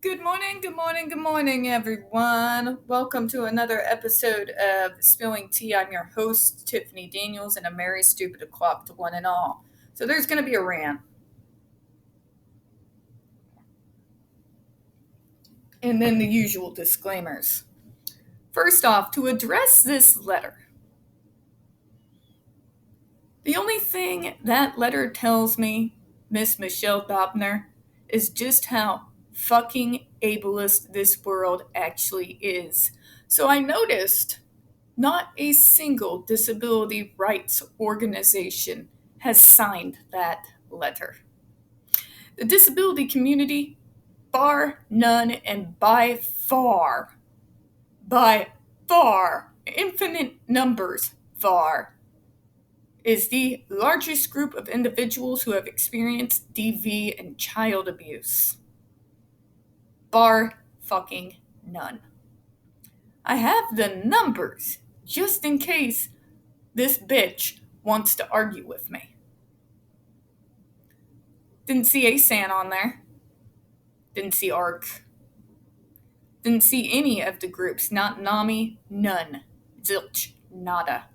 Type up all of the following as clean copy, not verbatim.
Good morning, everyone. Welcome to another episode of Spilling Tea. I'm your host, Tiffany Daniels, and I'm very stupid o'clock to one and all. So there's going to be a rant. And then the usual disclaimers. First off, to address this letter, the only thing that letter tells me, Miss Michelle Dobner, is just how fucking ableist this world actually is. So I noticed not a single disability rights organization has signed that letter. The disability community, bar none and by far, infinite numbers far, is the largest group of individuals who have experienced DV and child abuse. Bar fucking none. I have the numbers just in case this bitch wants to argue with me. Didn't see ASAN on there. Didn't see ARC. Didn't see any of the groups. Not NAMI, none. Zilch, nada.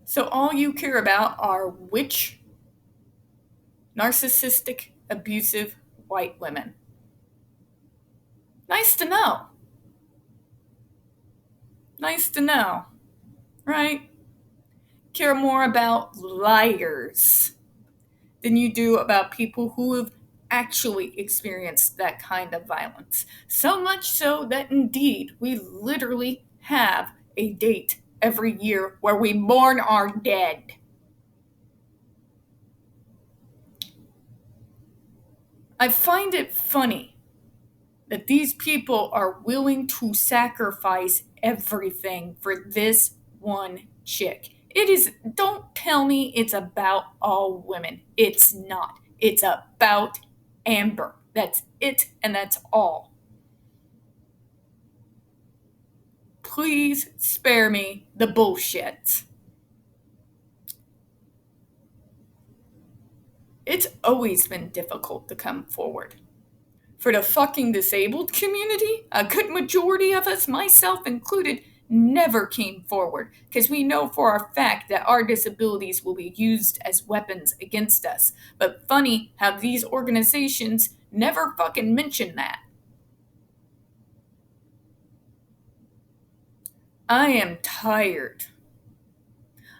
So all you care about are which narcissistic, abusive white women. Nice to know. Nice to know, right? Care more about liars than you do about people who have actually experienced that kind of violence. So much so that indeed we literally have a date every year where we mourn our dead. I find it funny that these people are willing to sacrifice everything for this one chick. Don't tell me it's about all women. It's not. It's about Amber. That's it, and that's all. Please spare me the bullshit. It's always been difficult to come forward. For the fucking disabled community, a good majority of us, myself included, never came forward because we know for a fact that our disabilities will be used as weapons against us. But funny how these organizations never fucking mention that. I am tired.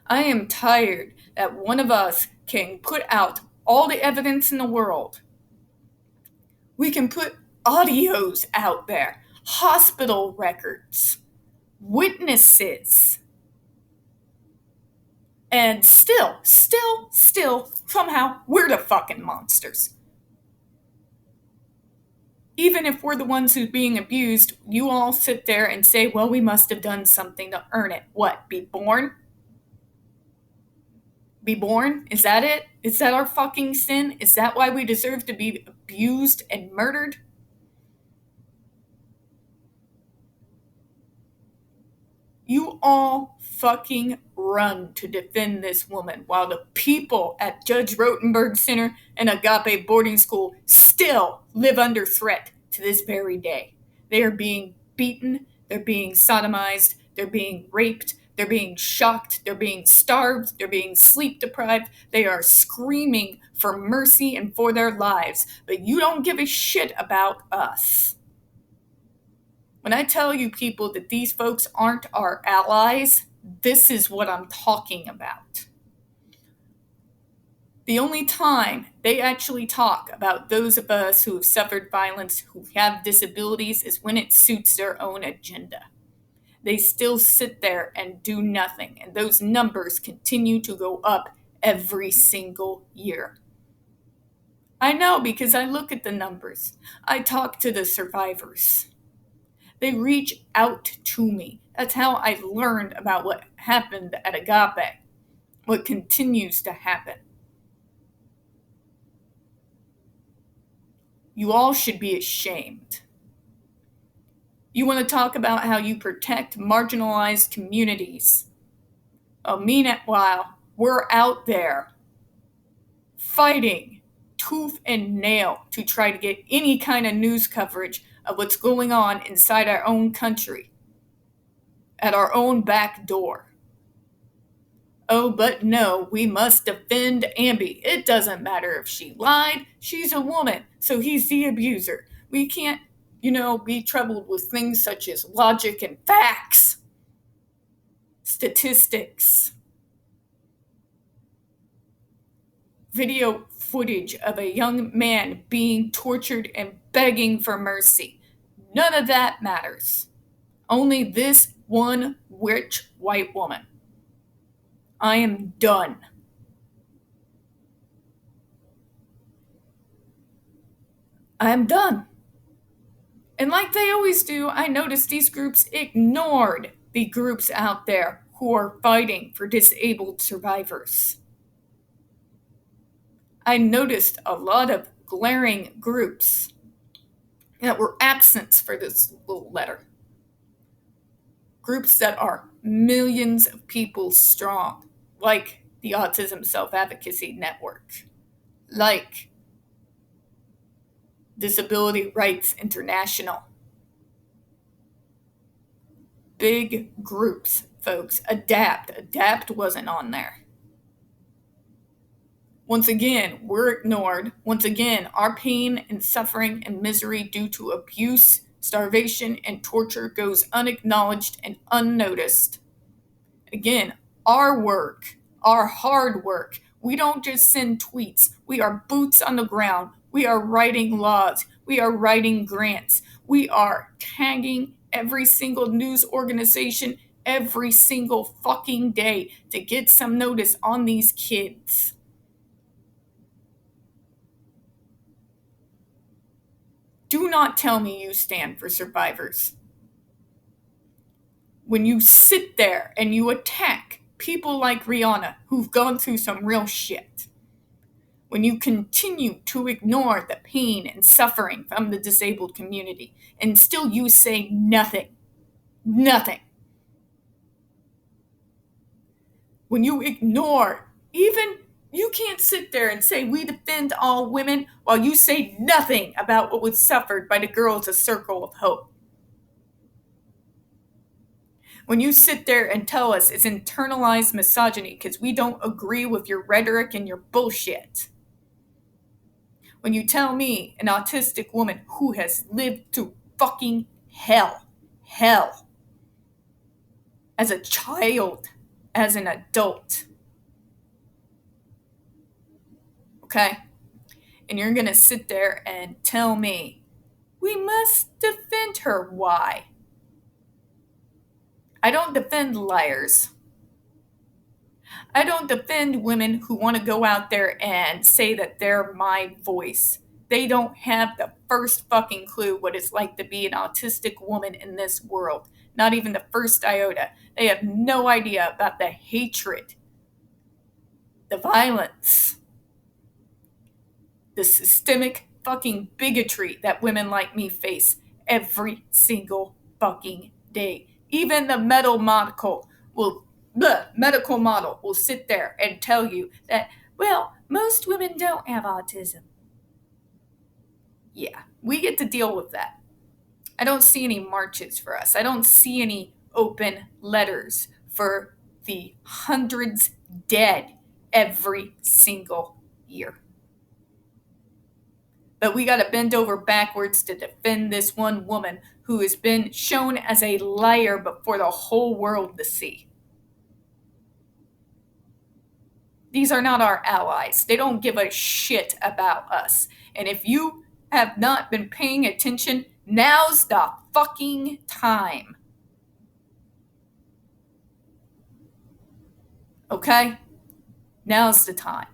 I am tired that one of us can put out all the evidence in the world. We can put audios out there, hospital records, witnesses. And still, somehow, we're the fucking monsters. Even if we're the ones who's being abused, you all sit there and say, well, we must have done something to earn it. What, be born? Be born? Is that it? Is that our fucking sin? Is that why we deserve to be abused and murdered? You all fucking run to defend this woman while the people at Judge Rotenberg Center and Agape Boarding School still live under threat to this very day. They are being beaten, they're being sodomized, they're being raped, they're being shocked, they're being starved, they're being sleep deprived, they are screaming for mercy and for their lives, but you don't give a shit about us. When I tell you people that these folks aren't our allies, this is what I'm talking about. The only time they actually talk about those of us who have suffered violence, who have disabilities, is when it suits their own agenda. They still sit there and do nothing, and those numbers continue to go up every single year. I know because I look at the numbers. I talk to the survivors. They reach out to me. That's how I learned about what happened at Agape, what continues to happen. You all should be ashamed. You want to talk about how you protect marginalized communities. Meanwhile, we're out there fighting tooth and nail to try to get any kind of news coverage of what's going on inside our own country, at our own back door. Oh, but no, we must defend Ambi. It doesn't matter if she lied, she's a woman, so he's the abuser. We can't, be troubled with things such as logic and facts, statistics, video footage of a young man being tortured and begging for mercy. None of that matters. Only this one rich white woman. I am done. I'm done. And like they always do, I noticed these groups ignored the groups out there who are fighting for disabled survivors. I noticed a lot of glaring groups that were absent for this little letter. Groups that are millions of people strong, like the Autism Self-Advocacy Network, like Disability Rights International. Big groups, folks. Adapt wasn't on there. Once again, we're ignored. Once again, our pain and suffering and misery due to abuse, starvation, and torture goes unacknowledged and unnoticed. Again, our work, our hard work, we don't just send tweets. We are boots on the ground. We are writing laws. We are writing grants. We are tagging every single news organization every single fucking day to get some notice on these kids. Do not tell me you stand for survivors. When you sit there and you attack people like Rihanna who've gone through some real shit, when you continue to ignore the pain and suffering from the disabled community, and still you say nothing, when you ignore, even you can't sit there and say we defend all women while you say nothing about what was suffered by the girls of Circle of Hope. When you sit there and tell us it's internalized misogyny because we don't agree with your rhetoric and your bullshit. When you tell me, an autistic woman who has lived through fucking hell, as a child, as an adult, okay? And you're gonna sit there and tell me, we must defend her. Why? I don't defend liars. I don't defend women who want to go out there and say that they're my voice. They don't have the first fucking clue what it's like to be an autistic woman in this world. Not even the first iota. They have no idea about the hatred, the violence, the systemic fucking bigotry that women like me face every single fucking day. Even the medical model will sit there and tell you that, well, most women don't have autism. Yeah, we get to deal with that. I don't see any marches for us. I don't see any open letters for the hundreds dead every single year. But we got to bend over backwards to defend this one woman who has been shown as a liar before the whole world to see. These are not our allies. They don't give a shit about us. And if you have not been paying attention, now's the fucking time. Okay? Now's the time.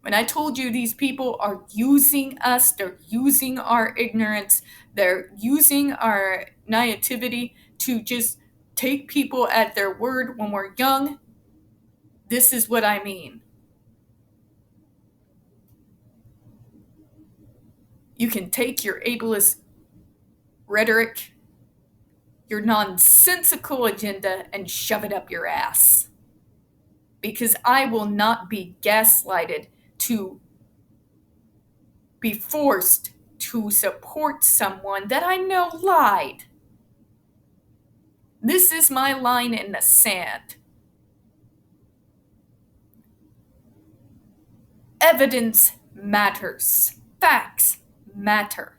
When I told you these people are using us, they're using our ignorance, they're using our naivety to just take people at their word when we're young, this is what I mean. You can take your ableist rhetoric, your nonsensical agenda, and shove it up your ass. because I will not be gaslighted to be forced to support someone that I know lied. This is my line in the sand. Evidence matters. Facts matter.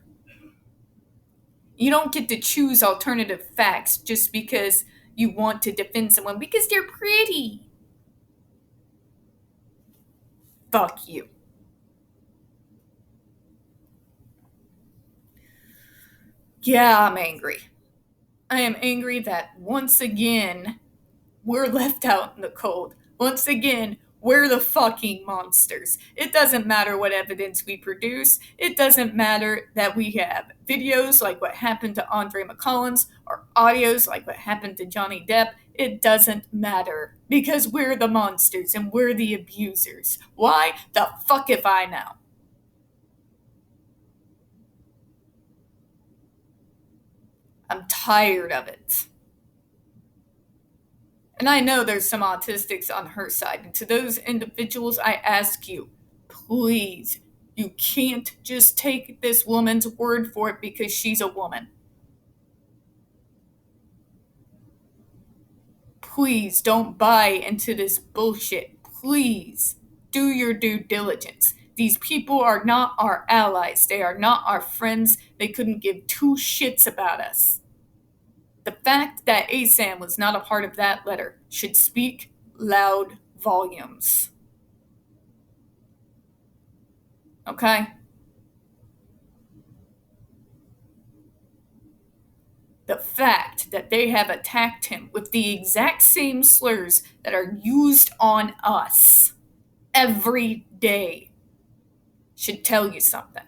You don't get to choose alternative facts just because you want to defend someone because they're pretty. Fuck you. Yeah, I'm angry. I am angry that once again, we're left out in the cold. Once again, we're the fucking monsters. It doesn't matter what evidence we produce. It doesn't matter that we have videos like what happened to Andre McCollins or audios like what happened to Johnny Depp. It doesn't matter because we're the monsters and we're the abusers. Why? The fuck if I know. I'm tired of it. And I know there's some autistics on her side. And to those individuals, I ask you, please, you can't just take this woman's word for it because she's a woman. Please don't buy into this bullshit. Please do your due diligence. These people are not our allies. They are not our friends. They couldn't give two shits about us. The fact that ASAM was not a part of that letter should speak loud volumes. Okay? The fact that they have attacked him with the exact same slurs that are used on us every day should tell you something.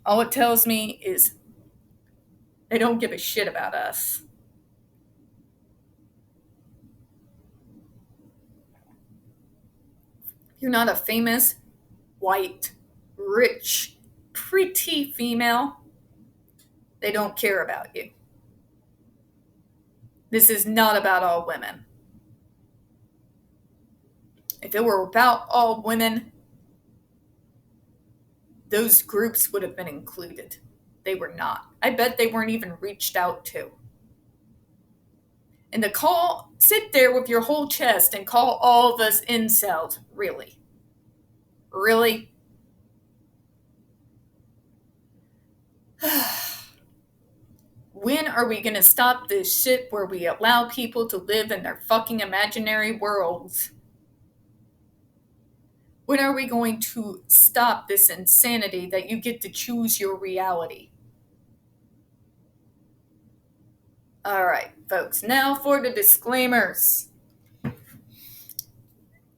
All it tells me is they don't give a shit about us. You're not a famous, white, rich, pretty female. They don't care about you. This is not about all women. If it were about all women, those groups would have been included. They were not. I bet they weren't even reached out to. And to sit there with your whole chest and call all of us incels, really? Really? When are we going to stop this shit where we allow people to live in their fucking imaginary worlds? When are we going to stop this insanity that you get to choose your reality? All right, folks, now for the disclaimers.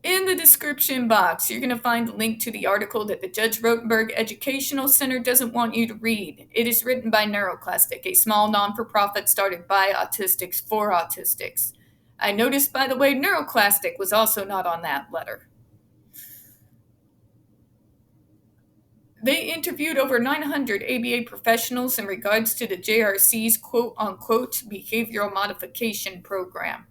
In the description box, you're going to find the link to the article that the Judge Rotenberg Educational Center doesn't want you to read. It is written by NeuroClastic, a small non-for-profit started by autistics for autistics. I noticed, by the way, NeuroClastic was also not on that letter. They interviewed over 900 ABA professionals in regards to the JRC's quote-unquote behavioral modification program.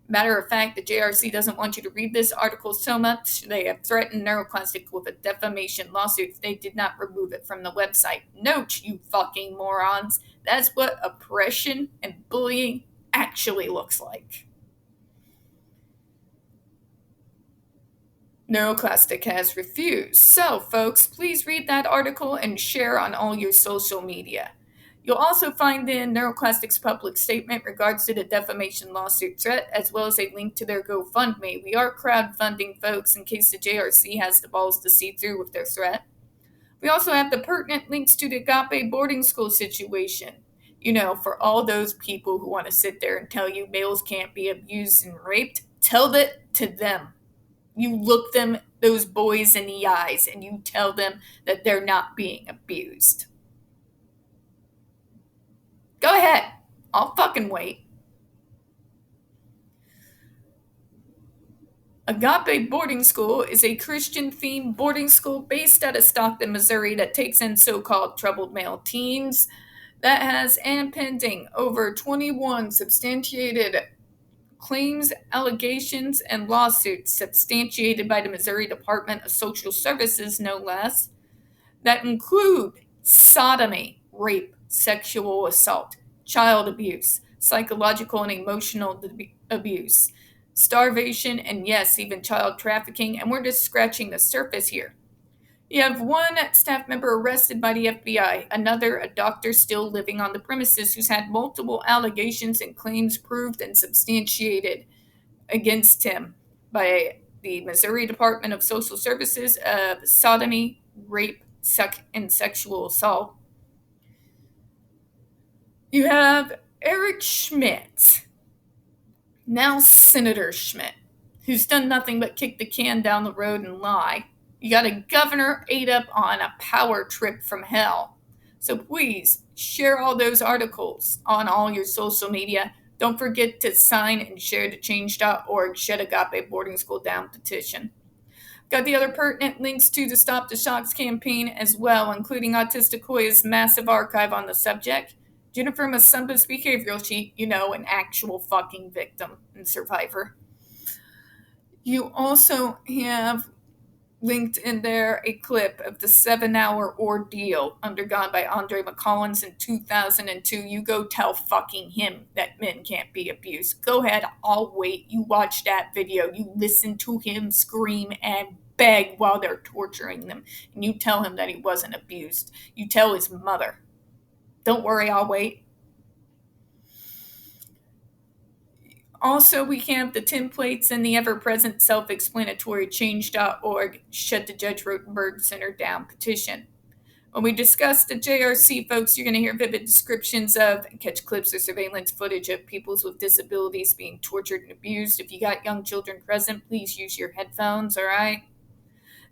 Matter of fact, the JRC doesn't want you to read this article so much, they have threatened NeuroClastic with a defamation lawsuit if they did not remove it from the website. Note, you fucking morons, that's what oppression and bullying actually looks like. NeuroClastic has refused. So, folks, please read that article and share on all your social media. You'll also find in NeuroClastic's public statement regards to the defamation lawsuit threat, as well as a link to their GoFundMe. We are crowdfunding, folks, in case the JRC has the balls to see through with their threat. We also have the pertinent links to the Agape boarding school situation. You know, for all those people who want to sit there and tell you males can't be abused and raped, tell that to them. You look those boys in the eyes and you tell them that they're not being abused. Go ahead. I'll fucking wait. Agape Boarding School is a Christian-themed boarding school based out of Stockton, Missouri that takes in so-called troubled male teens that has and pending over 21 substantiated claims, allegations, and lawsuits substantiated by the Missouri Department of Social Services, no less, that include sodomy, rape, sexual assault, child abuse, psychological and emotional abuse, starvation, and yes, even child trafficking. And we're just scratching the surface here. You have one staff member arrested by the FBI, another, a doctor still living on the premises, who's had multiple allegations and claims proved and substantiated against him by the Missouri Department of Social Services of sodomy, rape, and sexual assault. You have Eric Schmidt, now Senator Schmidt, who's done nothing but kick the can down the road and lie. You got a governor ate up on a power trip from hell. So please share all those articles on all your social media. Don't forget to sign and share the change.org Shed Agape Boarding School Down petition. Got the other pertinent links to the Stop the Shocks campaign as well, including Hoya's massive archive on the subject, Jennifer Masumba's behavioral sheet, an actual fucking victim and survivor. You also have linked in there a clip of the 7-hour ordeal undergone by Andre McCollins in 2002. You go tell fucking him that men can't be abused. Go ahead, I'll wait. You watch that video. You listen to him scream and beg while they're torturing them. And you tell him that he wasn't abused. You tell his mother. Don't worry, I'll wait. Also, we have the templates and the ever-present self-explanatory change.org Shut the Judge Rotenberg Center Down petition. When we discuss the JRC, folks, you're going to hear vivid descriptions of and catch clips or surveillance footage of people with disabilities being tortured and abused. If you got young children present, please use your headphones, all right?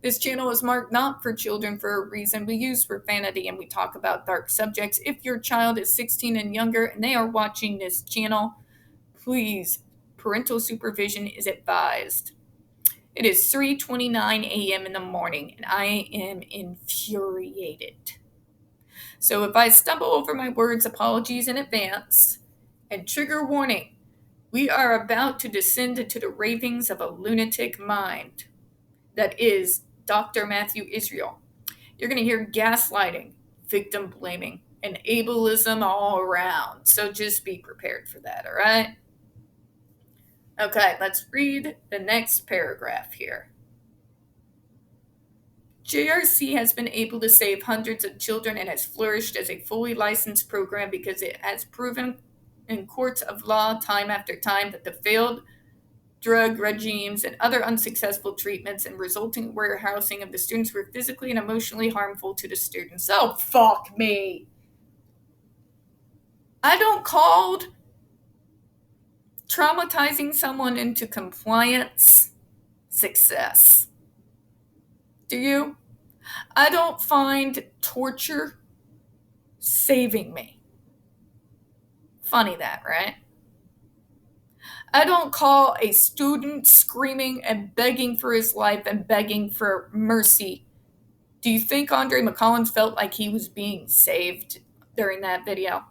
This channel is marked not for children for a reason. We use profanity and we talk about dark subjects. If your child is 16 and younger and they are watching this channel, please, parental supervision is advised. It is 3:29 a.m. in the morning, and I am infuriated. So if I stumble over my words, apologies in advance. And trigger warning, we are about to descend into the ravings of a lunatic mind. That is Dr. Matthew Israel. You're going to hear gaslighting, victim blaming, and ableism all around. So just be prepared for that, all right? Okay, let's read the next paragraph here. JRC has been able to save hundreds of children and has flourished as a fully licensed program because it has proven in courts of law time after time that the failed drug regimes and other unsuccessful treatments and resulting warehousing of the students were physically and emotionally harmful to the students. Oh, fuck me. I don't call traumatizing someone into compliance success. Do you? I don't find torture saving me. Funny that, right? I don't call a student screaming and begging for his life and begging for mercy. Do you think Andre McCollins felt like he was being saved during that video?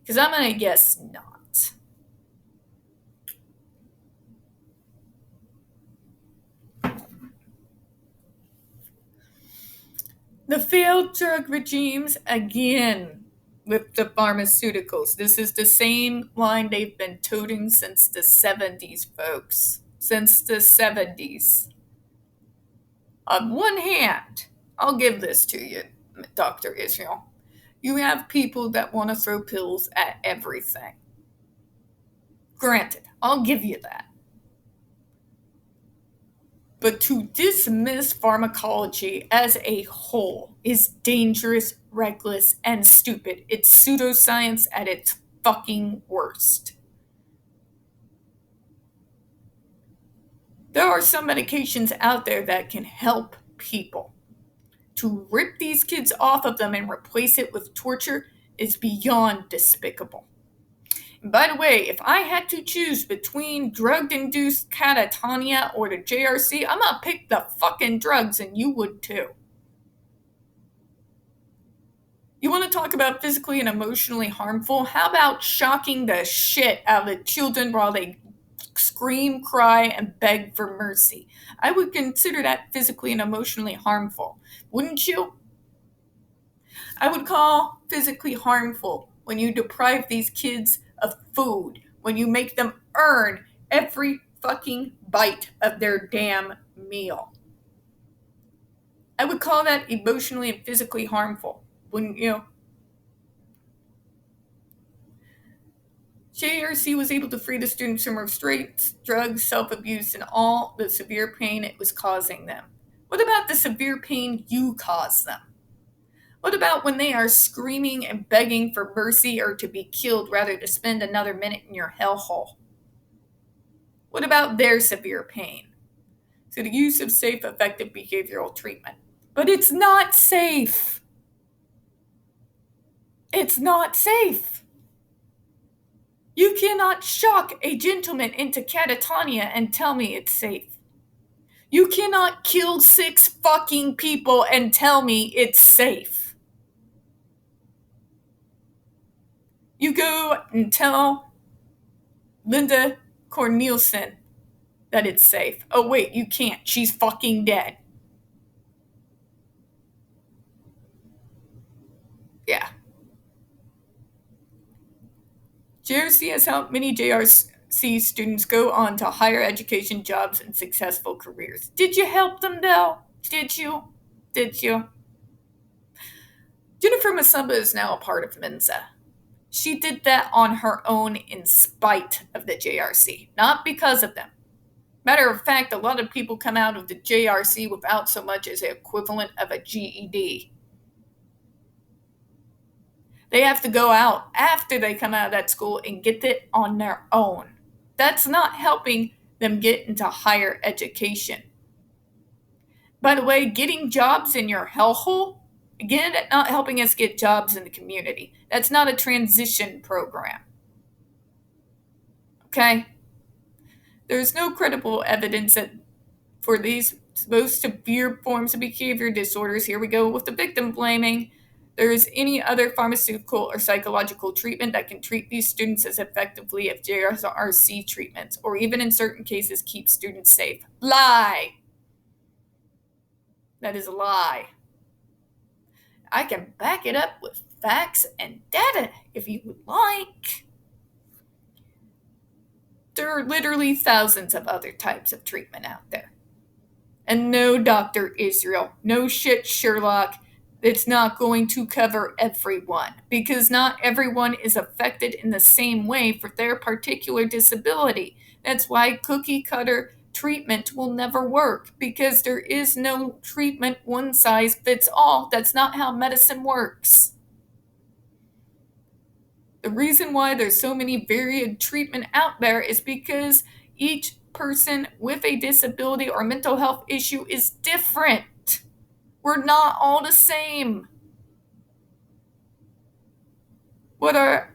Because I'm going to guess not. The failed drug regimes, again, with the pharmaceuticals. This is the same line they've been toting since the 70s, folks. Since the 70s. On one hand, I'll give this to you, Dr. Israel. You have people that want to throw pills at everything. Granted, I'll give you that. But to dismiss pharmacology as a whole is dangerous, reckless, and stupid. It's pseudoscience at its fucking worst. There are some medications out there that can help people. To rip these kids off of them and replace it with torture is beyond despicable. And by the way, if I had to choose between drug-induced catatonia or the JRC, I'm gonna pick the fucking drugs, and you would too. You want to talk about physically and emotionally harmful? How about shocking the shit out of the children while they scream, cry, and beg for mercy? I would consider that physically and emotionally harmful. Wouldn't you? I would call physically harmful when you deprive these kids of food, when you make them earn every fucking bite of their damn meal. I would call that emotionally and physically harmful. Wouldn't you? JRC was able to free the students from restraints, drugs, self-abuse, and all the severe pain it was causing them. What about the severe pain you caused them? What about when they are screaming and begging for mercy or to be killed rather than spend another minute in your hellhole? What about their severe pain? So the use of safe, effective behavioral treatment. But it's not safe. It's not safe. You cannot shock a gentleman into catatonia and tell me it's safe. You cannot kill 6 fucking people and tell me it's safe. You go and tell Linda Cornelison that it's safe. Oh, wait, you can't. She's fucking dead. Yeah. JRC has helped many JRC students go on to higher education jobs and successful careers. Did you help them, though? Did you? Did you? Jennifer Masumba is now a part of Mensa. She did that on her own in spite of the JRC, not because of them. Matter of fact, a lot of people come out of the JRC without so much as the equivalent of a GED. They have to go out after they come out of that school and get it on their own. That's not helping them get into higher education. By the way, getting jobs in your hellhole, again, not helping us get jobs in the community. That's not a transition program. Okay? There's no credible evidence that for these most severe forms of behavior disorders, here we go with the victim blaming, there is any other pharmaceutical or psychological treatment that can treat these students as effectively as JRC treatments, or even in certain cases keep students safe. Lie. That is a lie. I can back it up with facts and data if you would like. There are literally thousands of other types of treatment out there. And no, Dr. Israel, no shit, Sherlock, it's not going to cover everyone, because not everyone is affected in the same way for their particular disability. That's why cookie cutter treatment will never work, because there is no treatment one size fits all. That's not how medicine works. The reason why there's so many varied treatment out there is because each person with a disability or mental health issue is different. We're not all the same. What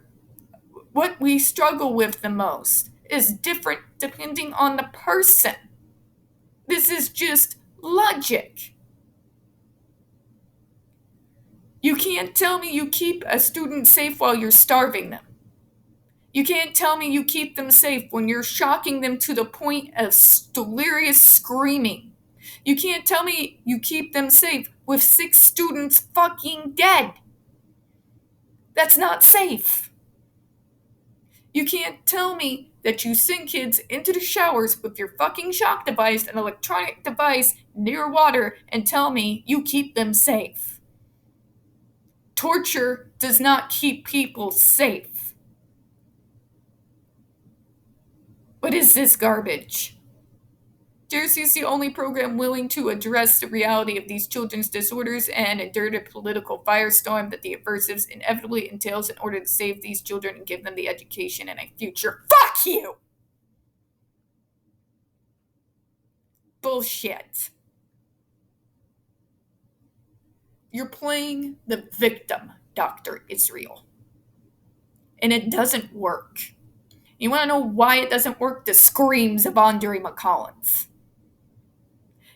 we struggle with the most is different depending on the person. This is just logic. You can't tell me you keep a student safe while you're starving them. You can't tell me you keep them safe when you're shocking them to the point of delirious screaming. You can't tell me you keep them safe with 6 students fucking dead. That's not safe. You can't tell me that you send kids into the showers with your fucking shock device, an electronic device, near water, and tell me you keep them safe. Torture does not keep people safe. What is this garbage? JRC is the only program willing to address the reality of these children's disorders and endure the political firestorm that the aversives inevitably entails in order to save these children and give them the education and a future. Fuck you! Bullshit. You're playing the victim, Dr. Israel. And it doesn't work. You want to know why it doesn't work? The screams of Andre McCollins.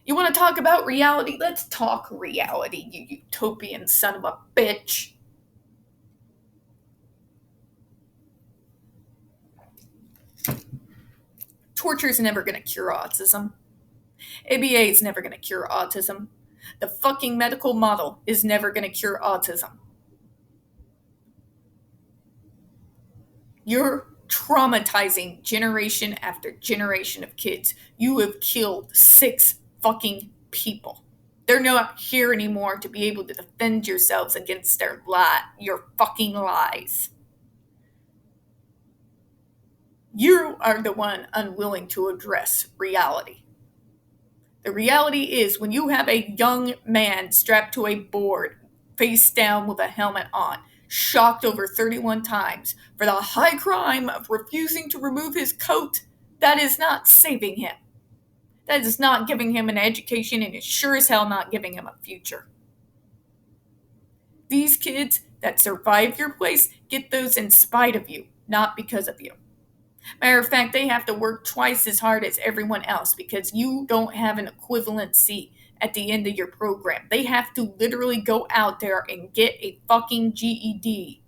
You want to talk about reality? Let's talk reality, you utopian son of a bitch. Torture is never going to cure autism. ABA is never going to cure autism. The fucking medical model is never going to cure autism. You're traumatizing generation after generation of kids. You have killed 6 fucking people. They're not here anymore to be able to defend yourselves against your fucking lies. You are the one unwilling to address reality. The reality is when you have a young man strapped to a board, face down with a helmet on, shocked over 31 times for the high crime of refusing to remove his coat, that is not saving him. That is not giving him an education and is sure as hell not giving him a future. These kids that survive your place get those in spite of you, not because of you. Matter of fact, they have to work twice as hard as everyone else because you don't have an equivalency at the end of your program. They have to literally go out there and get a fucking GED.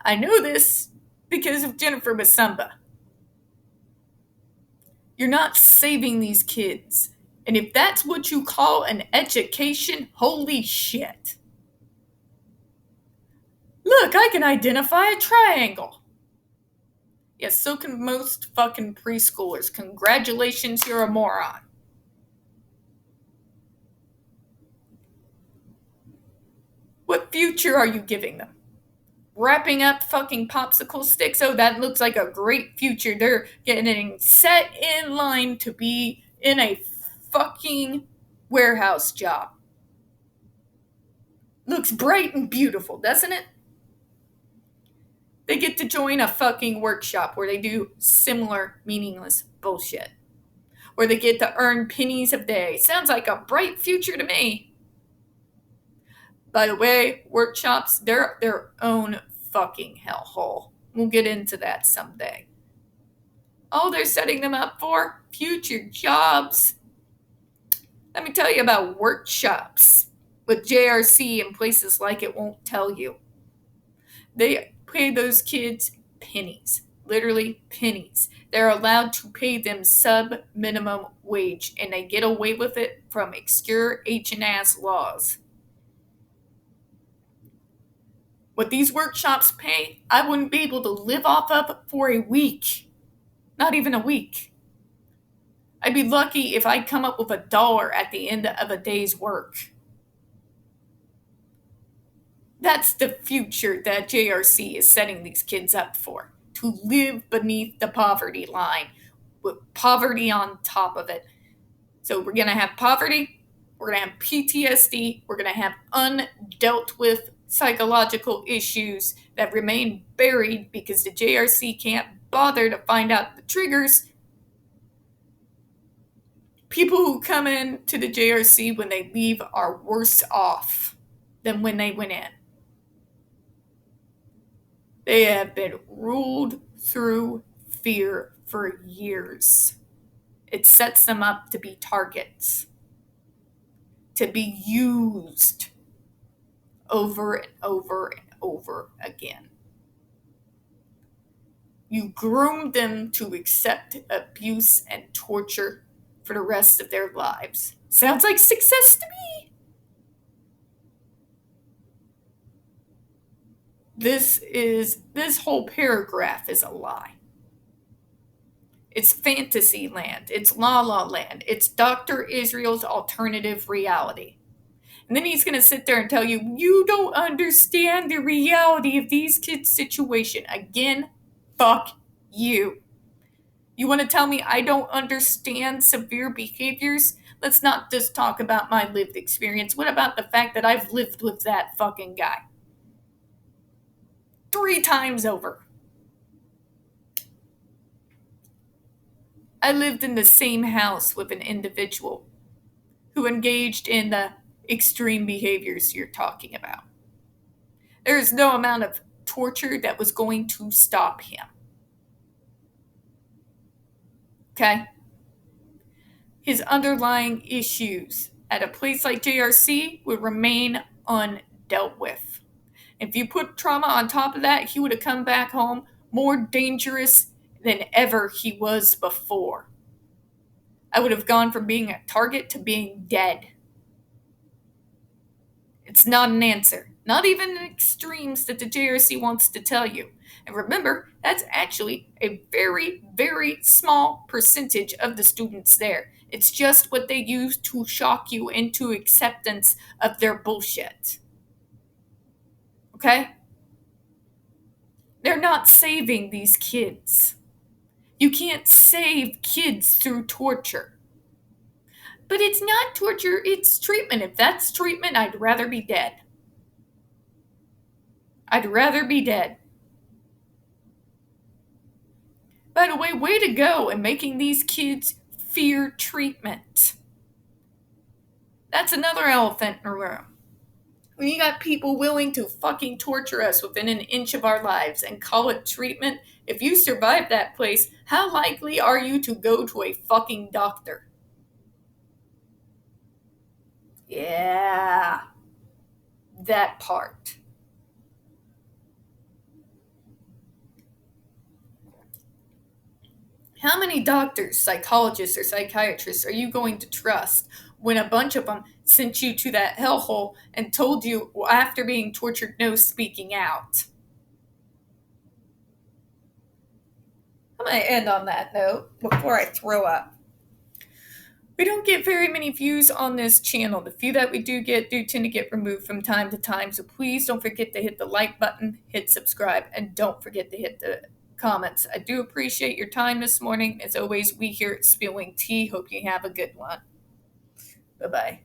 I know this because of Jennifer Basumba. You're not saving these kids. And if that's what you call an education, holy shit. Look, I can identify a triangle. Yes, so can most fucking preschoolers. Congratulations, you're a moron. What future are you giving them? Wrapping up fucking popsicle sticks? Oh, that looks like a great future. They're getting set in line to be in a fucking warehouse job. Looks bright and beautiful, doesn't it? They get to join a fucking workshop where they do similar meaningless bullshit. Where they get to earn pennies a day. Sounds like a bright future to me. By the way, workshops, they're their own fucking hellhole. We'll get into that someday. Oh, they're setting them up for future jobs. Let me tell you about workshops with JRC and places like it won't tell you. They pay those kids pennies, literally pennies. They're allowed to pay them sub-minimum wage, and they get away with it from obscure H&ass laws. What these workshops pay, I wouldn't be able to live off of for a week. Not even a week. I'd be lucky if I'd come up with $1 at the end of a day's work. That's the future that JRC is setting these kids up for. To live beneath the poverty line, with poverty on top of it. So we're going to have poverty, we're going to have PTSD, we're going to have undealt with psychological issues that remain buried because the JRC can't bother to find out the triggers. People who come in to the JRC when they leave are worse off than when they went in. They have been ruled through fear for years. It sets them up to be targets, to be used over and over and over again. You groom them to accept abuse and torture for the rest of their lives. Sounds like success to me. This whole paragraph is a lie. It's fantasy land. It's La La Land. It's Dr. Israel's alternative reality. And then he's going to sit there and tell you, you don't understand the reality of these kids' situation. Again, fuck you. You want to tell me I don't understand severe behaviors? Let's not just talk about my lived experience. What about the fact that I've lived with that fucking guy? 3 times over. I lived in the same house with an individual who engaged in the extreme behaviors you're talking about. There is no amount of torture that was going to stop him. Okay? His underlying issues at a place like JRC would remain undealt with. If you put trauma on top of that, he would have come back home more dangerous than ever he was before. I would have gone from being a target to being dead. It's not an answer. Not even the extremes that the JRC wants to tell you. And remember, that's actually a very, very small percentage of the students there. It's just what they use to shock you into acceptance of their bullshit. Okay? They're not saving these kids. You can't save kids through torture. But it's not torture, it's treatment. If that's treatment, I'd rather be dead. I'd rather be dead. By the way to go in making these kids fear treatment. That's another elephant in the room. When you got people willing to fucking torture us within an inch of our lives and call it treatment, if you survive that place, how likely are you to go to a fucking doctor? Yeah, that part. How many doctors, psychologists, or psychiatrists are you going to trust when a bunch of them sent you to that hellhole and told you after being tortured, no speaking out? I'm going to end on that note before I throw up. We don't get very many views on this channel. The few that we do tend to get removed from time to time. So please don't forget to hit the like button, hit subscribe, and don't forget to hit the comments. I do appreciate your time this morning. As always, we here at Spilling Tea hope you have a good one. Bye-bye.